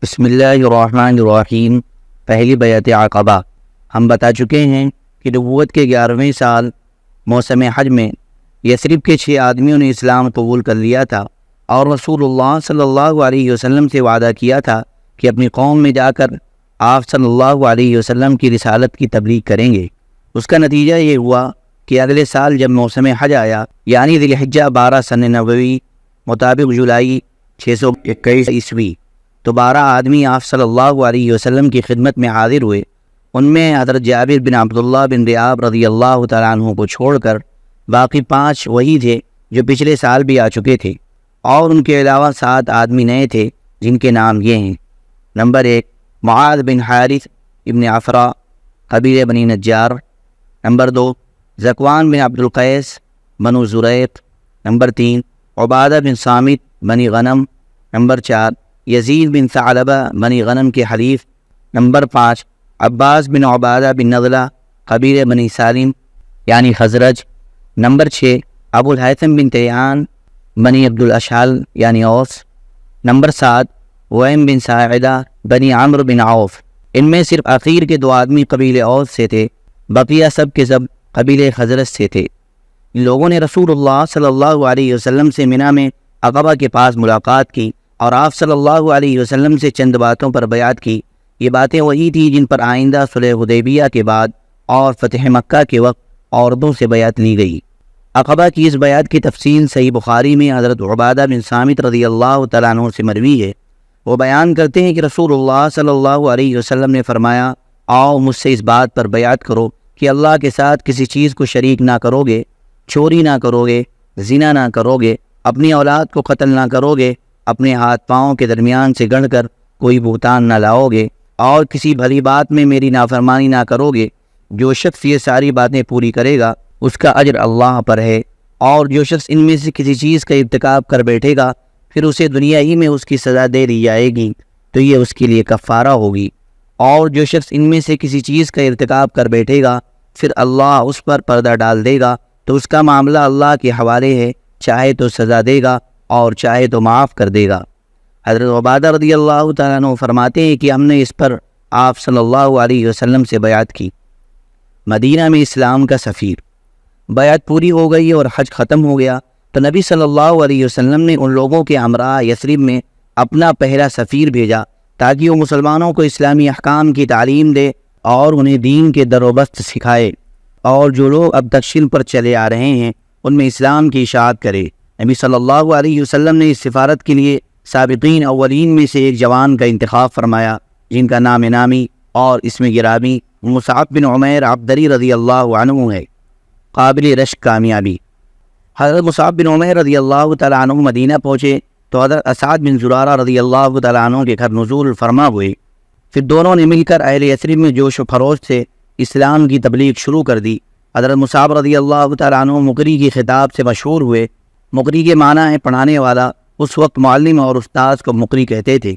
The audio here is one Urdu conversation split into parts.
بسم اللہ الرحمن الرحیم۔ پہلی بیعت عقبہ۔ ہم بتا چکے ہیں کہ نبوت کے 11ویں سال موسم حج میں یثرب کے 6 آدمیوں نے اسلام قبول کر لیا تھا اور رسول اللہ صلی اللہ علیہ وسلم سے وعدہ کیا تھا کہ اپنی قوم میں جا کر آپ صلی اللہ علیہ وسلم کی رسالت کی تبلیغ کریں گے۔ اس کا نتیجہ یہ ہوا کہ اگلے سال جب موسم حج آیا، یعنی ذی الحجہ 12 سن نبوی مطابق جولائی 621 عیسوی، تو 12 آدمی آپ صلی اللہ علیہ وسلم کی خدمت میں حاضر ہوئے۔ ان میں حضرت جابر بن عبداللہ بن رئاب رضی اللہ تعالیٰ عنہ کو چھوڑ کر باقی 5 وہی تھے جو پچھلے سال بھی آ چکے تھے، اور ان کے علاوہ 7 آدمی نئے تھے جن کے نام یہ ہیں۔ نمبر 1 معاذ بن حارث ابن عفرا قبیلہ بنی نجار۔ نمبر 2 ذکوان بن عبد القیس بنو زریق۔ نمبر 3 عبادہ بن صامت بنی غنم۔ نمبر 4 یزید بن ثعلبہ بنی غنم کے حلیف۔ نمبر 5 عباس بن عبادہ بن نضلہ قبیلہ بنی سالم یعنی خزرج۔ نمبر 6 ابو الہیثم بن تیان بنی عبد الاشحل یعنی اوس۔ نمبر 7 ویم بن ساعدہ بنی عمرو بن عوف۔ ان میں صرف اخیر کے 2 آدمی قبیلہ اوس سے تھے، بقیہ سب کے سب قبیلہ خزرج سے تھے۔ ان لوگوں نے رسول اللہ صلی اللہ علیہ وسلم سے منی میں عقبہ کے پاس ملاقات کی اور آپ صلی اللہ علیہ وسلم سے چند باتوں پر بیعت کی۔ یہ باتیں وہی تھیں جن پر آئندہ صلح حدیبیہ کے بعد اور فتح مکہ کے وقت عورتوں سے بیعت لی گئی۔ عقبہ کی اس بیعت کی تفصیل صحیح بخاری میں حضرت عبادہ بن صامت رضی اللہ تعالیٰ عنہ سے مروی ہے۔ وہ بیان کرتے ہیں کہ رسول اللہ صلی اللہ علیہ وسلم نے فرمایا، آؤ مجھ سے اس بات پر بیعت کرو کہ اللہ کے ساتھ کسی چیز کو شریک نہ کرو گے، چوری نہ کرو گے، زنا نہ کرو گے، اپنی اولاد کو قتل نہ کرو گے، اپنے ہاتھ پاؤں کے درمیان سے گڑھ کر کوئی بہتان نہ لاؤ گے، اور کسی بھلی بات میں میری نافرمانی نہ کرو گے۔ جو شخص یہ ساری باتیں پوری کرے گا اس کا اجر اللہ پر ہے، اور جو شخص ان میں سے کسی چیز کا ارتکاب کر بیٹھے گا پھر اسے دنیا ہی میں اس کی سزا دے دی جائے گی تو یہ اس کے لیے کفارہ ہوگی، اور جو شخص ان میں سے کسی چیز کا ارتکاب کر بیٹھے گا پھر اللہ اس پر پردہ ڈال دے گا تو اس کا معاملہ اللہ کے حوالے ہے، چاہے تو سزا دے گا اور چاہے تو معاف کر دے گا۔ حضرت عبادہ رضی اللہ تعالیٰ عنہ فرماتے ہیں کہ ہم نے اس پر آپ صلی اللہ علیہ وسلم سے بیعت کی۔ مدینہ میں اسلام کا سفیر۔ بیعت پوری ہو گئی اور حج ختم ہو گیا تو نبی صلی اللہ علیہ وسلم نے ان لوگوں کے ہمراہ یثرب میں اپنا پہلا سفیر بھیجا تاکہ وہ مسلمانوں کو اسلامی احکام کی تعلیم دے اور انہیں دین کے در و بست سکھائے، اور جو لوگ اب تک شرک پر چلے آ رہے ہیں ان میں اسلام کی اشاعت کرے۔ نبی صلی اللہ علیہ وسلم نے اس سفارت کے لیے سابقین اولین میں سے ایک جوان کا انتخاب فرمایا جن کا نام نامی اور اسم گرامی مصعب بن عمیر عبدری رضی اللہ عنہ ہے۔ قابل رشک کامیابی۔ حضرت مصعب بن عمیر رضی اللہ تعالیٰ عنہ مدینہ پہنچے تو حضرت اسعد بن زرارہ رضی اللہ تعالیٰ عنہ کے گھر نزول فرما ہوئے۔ پھر دونوں نے مل کر اہل یثرب میں جوش و خروش سے اسلام کی تبلیغ شروع کر دی۔ حضرت مصعب رضی اللہ تعالیٰ عنہ مقری کی خطاب سے مشہور ہوئے۔ مقری کے معنی ہے پڑھانے والا، اس وقت معلم اور استاذ کو مقری کہتے تھے۔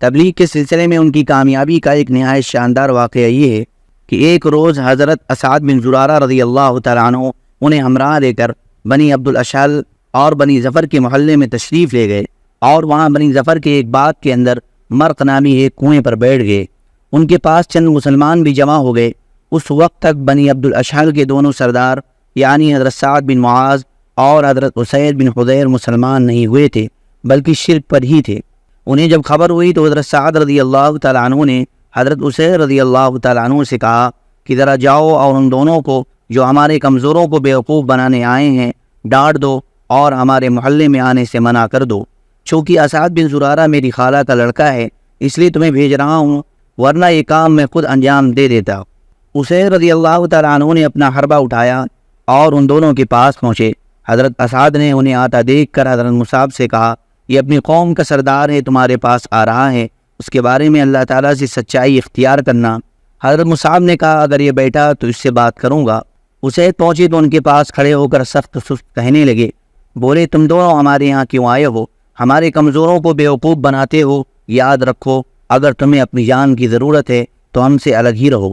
تبلیغ کے سلسلے میں ان کی کامیابی کا ایک نہایت شاندار واقعہ یہ ہے کہ ایک روز حضرت اسعد بن زرارہ رضی اللہ تعالیٰ عنہ انہیں ہمراہ لے کر بنی عبد الاشحل اور بنی ظفر کے محلے میں تشریف لے گئے، اور وہاں بنی ظفر کے ایک باغ کے اندر مرق نامی ایک کنویں پر بیٹھ گئے۔ ان کے پاس چند مسلمان بھی جمع ہو گئے۔ اس وقت تک بنی عبد الاشحل کے دونوں سردار یعنی حضرت سعد بن معاذ اور حضرت اسید بن حضیر مسلمان نہیں ہوئے تھے بلکہ شرک پر ہی تھے۔ انہیں جب خبر ہوئی تو حضرت سعد رضی اللہ تعالیٰ عنہ نے حضرت اسید رضی اللہ تعالیٰ عنہ سے کہا کہ ذرا جاؤ اور ان دونوں کو جو ہمارے کمزوروں کو بیوقوف بنانے آئے ہیں ڈانٹ دو اور ہمارے محلے میں آنے سے منع کر دو۔ چونکہ اسعد بن زرارہ میری خالہ کا لڑکا ہے اس لیے تمہیں بھیج رہا ہوں، ورنہ یہ کام میں خود انجام دے دیتا۔ اسید رضی اللہ تعالیٰ عنہ نے اپنا حربہ اٹھایا اور ان دونوں کے پاس پہنچے۔ حضرت اسعد نے انہیں آتا دیکھ کر حضرت مصعب سے کہا، یہ اپنی قوم کا سردار ہے، تمہارے پاس آ رہا ہے، اس کے بارے میں اللہ تعالیٰ سے سچائی اختیار کرنا۔ حضرت مصعب نے کہا، اگر یہ بیٹھا تو اس سے بات کروں گا۔ اسید پہنچے تو ان کے پاس کھڑے ہو کر سخت سست کہنے لگے، بولے تم دونوں ہمارے یہاں کیوں آئے ہو؟ ہمارے کمزوروں کو بیوقوف بناتے ہو۔ یاد رکھو اگر تمہیں اپنی جان کی ضرورت ہے تو ہم سے الگ ہی رہو۔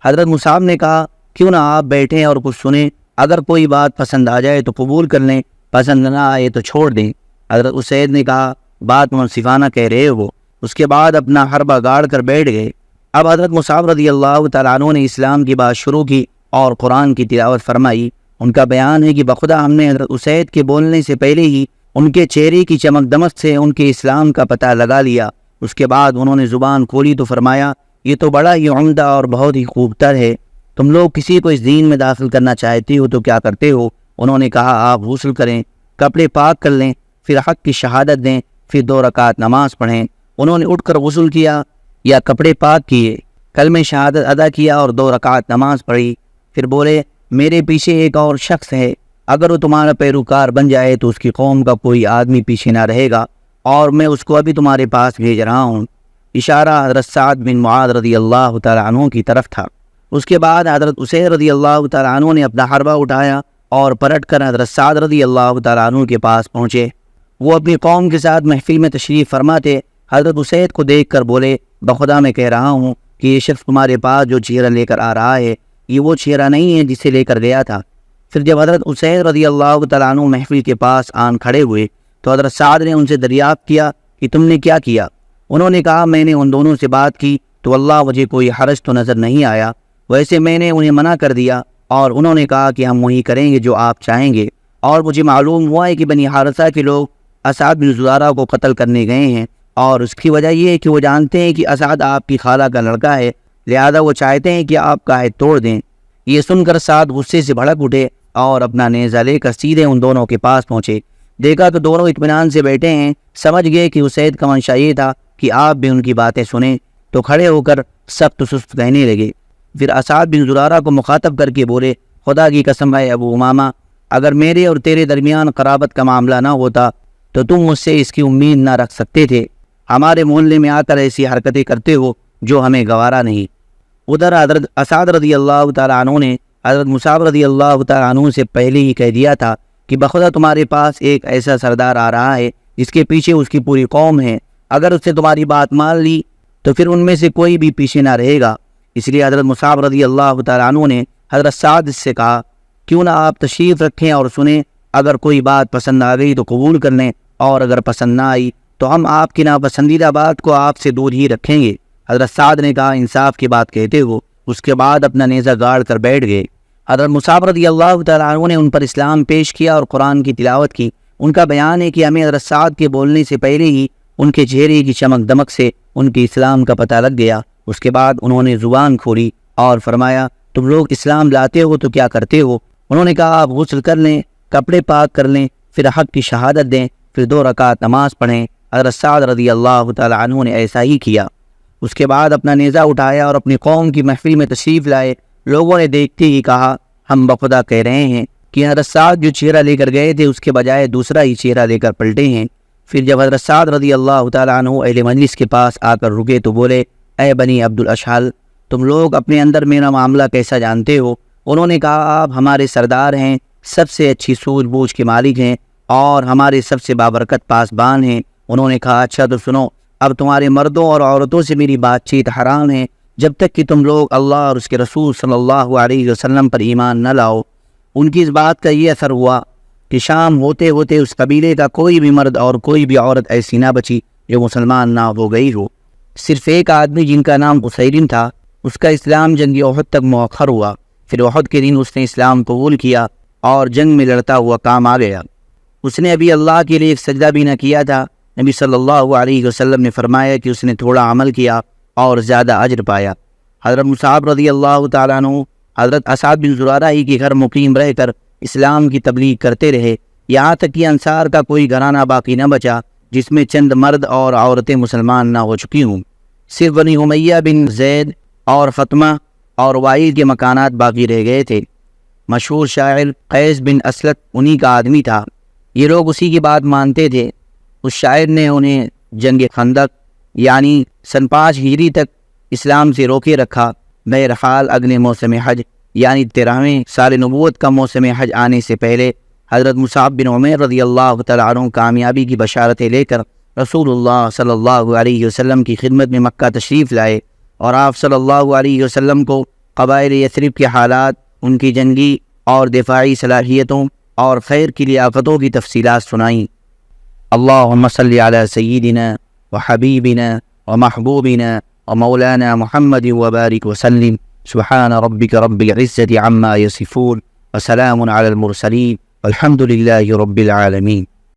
حضرت مصعب نے کہا، کیوں نہ آپ بیٹھیں اور کچھ سنیں، اگر کوئی بات پسند آ جائے تو قبول کر لیں، پسند نہ آئے تو چھوڑ دیں۔ حضرت اسید نے کہا، بات منصفانہ کہہ رہے ہو، اس کے بعد اپنا حربہ گاڑ کر بیٹھ گئے۔ اب حضرت مصعب رضی اللہ تعالیٰ عنہ نے اسلام کی بات شروع کی اور قرآن کی تلاوت فرمائی۔ ان کا بیان ہے کہ بخدا ہم نے حضرت اسید کے بولنے سے پہلے ہی ان کے چہرے کی چمک دمک سے ان کے اسلام کا پتہ لگا لیا۔ اس کے بعد انہوں نے زبان کھولی تو فرمایا، یہ تو بڑا ہی عمدہ اور بہت ہی خوبتر ہے، تم لوگ کسی کو اس دین میں داخل کرنا چاہتے ہو تو کیا کرتے ہو؟ انہوں نے کہا، آپ غسل کریں، کپڑے پاک کر لیں، پھر حق کی شہادت دیں، پھر 2 رکعت نماز پڑھیں۔ انہوں نے اٹھ کر غسل کیا یا کپڑے پاک کیے، کلمہ شہادت ادا کیا اور 2 رکعت نماز پڑھی، پھر بولے، میرے پیچھے ایک اور شخص ہے، اگر وہ تمہارا پیروکار بن جائے تو اس کی قوم کا کوئی آدمی پیچھے نہ رہے گا، اور میں اس کو ابھی تمہارے پاس بھیج رہا ہوں۔ اشارہ حضرت سعد بن معاذ رضی اللہ تعالیٰ عنہ کی طرف تھا۔ اس کے بعد حضرت اسید رضی اللہ تعالیٰ عنہ نے اپنا حربہ اٹھایا اور پلٹ کر حضرت سعد رضی اللہ تعالیٰ عنہ کے پاس پہنچے۔ وہ اپنی قوم کے ساتھ محفل میں تشریف فرما تھے۔ حضرت اسید کو دیکھ کر بولے، بخدا میں کہہ رہا ہوں کہ یہ شخص تمہارے پاس جو چہرہ لے کر آ رہا ہے یہ وہ چہرہ نہیں ہے جسے لے کر گیا تھا۔ پھر جب حضرت اسید رضی اللہ تعالیٰ عنہ محفل کے پاس آن کھڑے ہوئے تو حضرت سعد نے ان سے دریافت کیا کہ تم نے کیا کیا؟ انہوں نے کہا، میں نے ان دونوں سے بات کی تو اللہ مجھے کوئی حرج تو نظر نہیں آیا، ویسے میں نے انہیں منع کر دیا اور انہوں نے کہا کہ ہم وہی کریں گے جو آپ چاہیں گے، اور مجھے معلوم ہوا ہے کہ بنی حارثہ کے لوگ اسعد بن زرارہ کو قتل کرنے گئے ہیں، اور اس کی وجہ یہ ہے کہ وہ جانتے ہیں کہ اسعد آپ کی خالہ کا لڑکا ہے، لہذا وہ چاہتے ہیں کہ آپ کا عہد توڑ دیں۔ یہ سن کر سعد غصے سے بھڑک اٹھے اور اپنا نیزہ لے کر سیدھے ان دونوں کے پاس پہنچے۔ دیکھا کہ دونوں اطمینان سے بیٹھے ہیں، سمجھ گئے کہ اسید کا منشا یہ تھا کہ آپ بھی ان کی باتیں سنیں، تو کھڑے ہو کر سخت سست کہنے لگے۔ پھر اسعد بن زرارہ کو مخاطب کر کے بولے، خدا کی قسم ہے ابو امامہ، اگر میرے اور تیرے درمیان قرابت کا معاملہ نہ ہوتا تو تم مجھ سے اس کی امید نہ رکھ سکتے تھے، ہمارے محلے میں آ کر ایسی حرکتیں کرتے ہو جو ہمیں گوارا نہیں۔ ادھر حضرت اسعد رضی اللہ تعالیٰ عنہ نے حضرت مصعب رضی اللہ تعالیٰ عنہ سے پہلے ہی کہہ دیا تھا کہ بخدا تمہارے پاس ایک ایسا سردار آ رہا ہے جس کے پیچھے اس کی پوری قوم ہے، اگر اس سے تمہاری بات مان لی تو پھر ان میں سے کوئی بھی پیچھے نہ رہے گا۔ اس لیے حضرت مصعب رضی اللہ تعالیٰ عنہ نے حضرت سعد سے کہا، کیوں نہ آپ تشریف رکھیں اور سنیں، اگر کوئی بات پسند آ گئی تو قبول کر لیں، اور اگر پسند نہ آئی تو ہم آپ کی ناپسندیدہ بات کو آپ سے دور ہی رکھیں گے۔ حضرت سعد نے کہا، انصاف کی بات کہتے ہو۔ اس کے بعد اپنا نیزہ گاڑ کر بیٹھ گئے۔ حضرت مصعب رضی اللہ تعالیٰ عنہ نے ان پر اسلام پیش کیا اور قرآن کی تلاوت کی۔ ان کا بیان ہے کہ ہمیں حضرت سعد کے بولنے سے پہلے ہی ان کے چہرے کی چمک دمک سے ان کے اسلام کا پتہ لگ گیا۔ اس کے بعد انہوں نے زبان کھولی اور فرمایا، تم لوگ اسلام لاتے ہو تو کیا کرتے ہو؟ انہوں نے کہا، آپ غسل کر لیں، کپڑے پاک کر لیں، پھر حق کی شہادت دیں، پھر 2 رکعت نماز پڑھیں۔ حضرت سعد رضی اللہ تعالیٰ عنہ نے ایسا ہی کیا۔ اس کے بعد اپنا نیزہ اٹھایا اور اپنی قوم کی محفل میں تشریف لائے۔ لوگوں نے دیکھتے ہی کہا، ہم بخدا کہہ رہے ہیں کہ حضرت سعد جو چہرہ لے کر گئے تھے اس کے بجائے دوسرا ہی چہرہ لے کر پلٹے ہیں۔ پھر جب حضرت سعد رضی اللہ تعالیٰ عنہ اہل مجلس کے پاس آ کر رکے تو بولے، اے بنی عبد الاشحل، تم لوگ اپنے اندر میرا معاملہ کیسا جانتے ہو؟ انہوں نے کہا، آپ ہمارے سردار ہیں، سب سے اچھی سوجھ بوجھ کے مالک ہیں اور ہمارے سب سے بابرکت پاسبان ہیں۔ انہوں نے کہا، اچھا تو سنو، اب تمہارے مردوں اور عورتوں سے میری بات چیت حرام ہے جب تک کہ تم لوگ اللہ اور اس کے رسول صلی اللہ علیہ وسلم پر ایمان نہ لاؤ۔ ان کی اس بات کا یہ اثر ہوا کہ شام ہوتے ہوتے اس قبیلے کا کوئی بھی مرد اور کوئی بھی عورت ایسی نہ بچی جو مسلمان نہ ہو گئی ہو۔ صرف ایک آدمی جن کا نام اسیرم تھا، اس کا اسلام جنگ احد تک مؤخر ہوا۔ پھر احد کے دن اس نے اسلام قبول کیا اور جنگ میں لڑتا ہوا کام آ گیا۔ اس نے ابھی اللہ کے لیے ایک سجدہ بھی نہ کیا تھا۔ نبی صلی اللہ علیہ وسلم نے فرمایا کہ اس نے تھوڑا عمل کیا اور زیادہ اجر پایا۔ حضرت مصعب رضی اللہ تعالیٰ عنہ حضرت اسعد بن زرارہ ہی کے گھر مقیم رہ کر اسلام کی تبلیغ کرتے رہے، یہاں تک کہ انصار کا کوئی گھرانہ باقی نہ بچا جس میں چند مرد اور عورتیں مسلمان نہ ہو چکی ہوں۔ صرف بنی امیہ بن زید اور فاطمہ اور وائل کے مکانات باقی رہ گئے تھے۔ مشہور شاعر قیس بن اسلط انہی کا آدمی تھا۔ یہ لوگ اسی کی بات مانتے تھے۔ اس شاعر نے انہیں جنگ خندق یعنی سن 5 ہجری تک اسلام سے روکے رکھا۔ بہرحال اگلے موسم حج یعنی 13ویں سال نبوت کا موسم حج آنے سے پہلے حضرت مصعب بن عمیر رضی اللہ تعالیٰ عنہ کامیابی کی بشارتیں لے کر رسول اللہ صلی اللہ علیہ وسلم کی خدمت میں مکہ تشریف لائے، اور آپ صلی اللہ علیہ وسلم کو قبائل یثرب کے حالات، ان کی جنگی اور دفاعی صلاحیتوں اور خیر کی لیاقتوں کی تفصیلات سنائیں۔ اللہم صلی علی سیدنا و حبیبنا ومحبوبنا ومولانا محمد وبارك وسلم. سبحان ربك رب العزة عما يصفون وسلام على المرسلين والحمد لله رب العالمين.